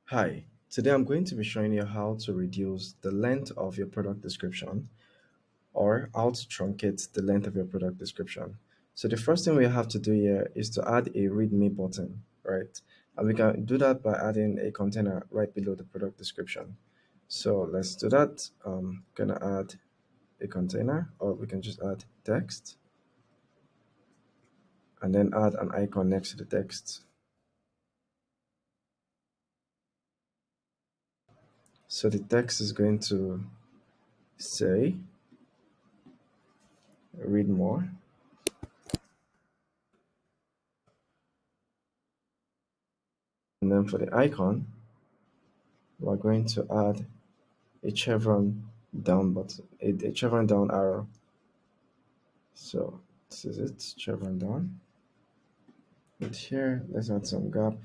Hi, today I'm going to be showing you how to reduce the length of your product description or how to truncate the length of your product description. So the first thing we have to do here is to add a readme button, right? And we can do that by adding a container right below the product description. So let's do that. Gonna add a container, or we can just add text and then add an icon next to the text. So the text is going to say read more. And then for the icon, we're going to add a chevron down button, a chevron down arrow. So this is it, chevron down. But here, let's add some gap,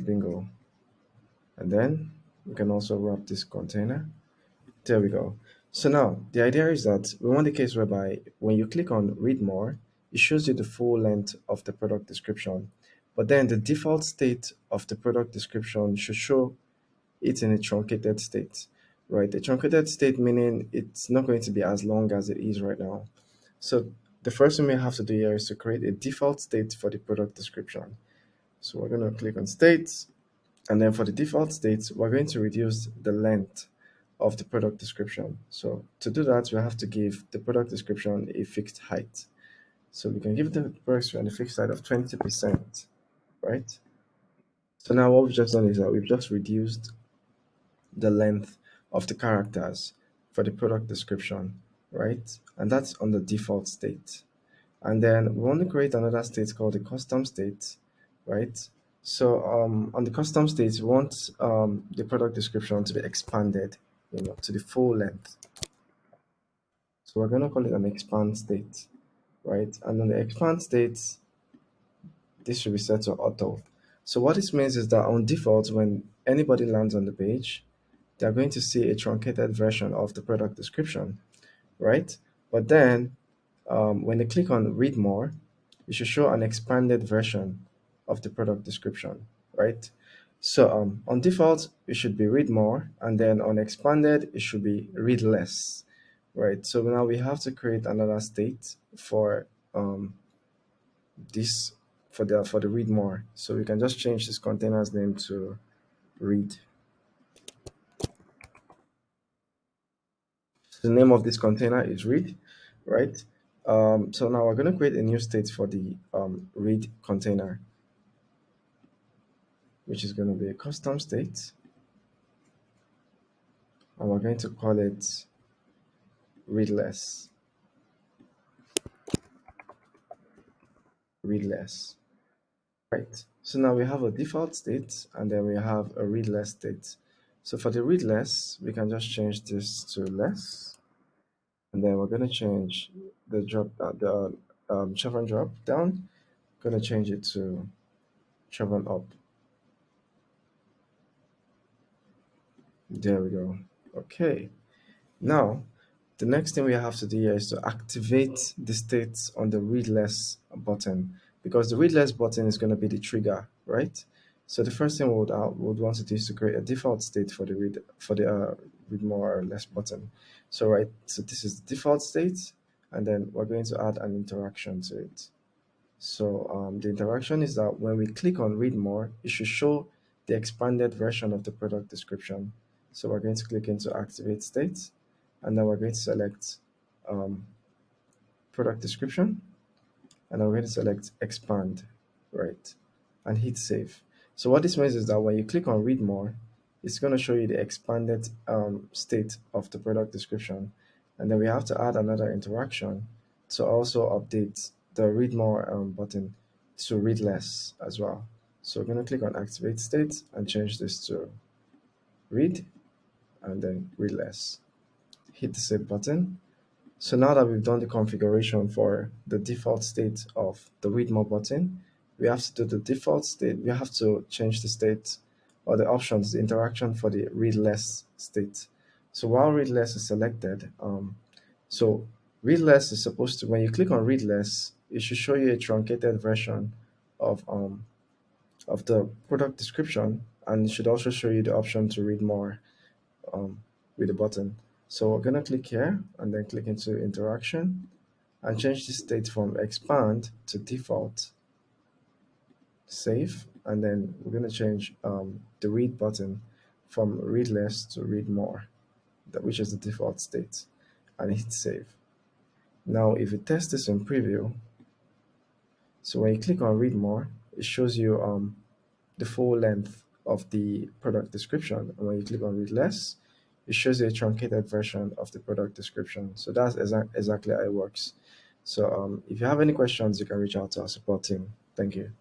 bingo. And then we can also wrap this container. There we go. So now the idea is that we want a case whereby when you click on read more, it shows you the full length of the product description. But then the default state of the product description should show it's in a truncated state, right? A truncated state meaning it's not going to be as long as it is right now. So the first thing we have to do here is to create a default state for the product description. So we're going to click on states, and then for the default state, we're going to reduce the length of the product description. So to do that, we have to give the product description a fixed height. So we can give the product description a fixed height of 20%, right? So now what we've just done is that we've just reduced the length of the characters for the product description, right? And that's on the default state. And then we want to create another state called the custom state, right? So on the custom state, we want the product description to be expanded, to the full length. So we're going to call it an expand state, right? And on the expand state, this should be set to auto. So what this means is that on default, when anybody lands on the page, they're going to see a truncated version of the product description, right? But then when they click on read more, it should show an expanded version of the product description, right? So on default, it should be read more, and then on expanded, it should be read less, right? So now we have to create another state for this for the read more. So we can just change this container's name to read. The name of this container is read, right? So now we're going to create a new state for the read container, which is going to be a custom state, and we're going to call it readless. Readless, right? So now we have a default state, and then we have a readless state. So for the readless, we can just change this to less, and then we're going to change the chevron drop down. Going to change it to chevron up. There we go. Okay. Now, the next thing we have to do here is to activate the states on the read less button, because the read less button is going to be the trigger, right? So the first thing we would want to do is to create a default state for the read more or less button. So so this is the default state, and then we're going to add an interaction to it. So the interaction is that when we click on read more, it should show the expanded version of the product description. So we're going to click into activate state, and then we're going to select um, product description, and then we're going to select expand, right, and hit save. So what this means is that when you click on read more, it's going to show you the expanded state of the product description, and then we have to add another interaction to also update the read more button to read less as well. So we're going to click on activate state and change this to read, and then read less. Hit the save button. So now that we've done the configuration for the default state of the read more button, we have to do the default state. We have to change the state or the options, the interaction for the read less state. So while read less is selected, so read less is supposed to, when you click on read less, it should show you a truncated version of of the product description, and it should also show you the option to read more with the button. So we're gonna click here and then click into interaction and change the state from expand to default, save, and then we're gonna change the read button from read less to read more, which is the default state, and hit save. Now, if you test this in preview, so when you click on read more, it shows you the full length of the product description. And when you click on read less, it shows you a truncated version of the product description. So that's exactly how it works. So if you have any questions, you can reach out to our support team. Thank you.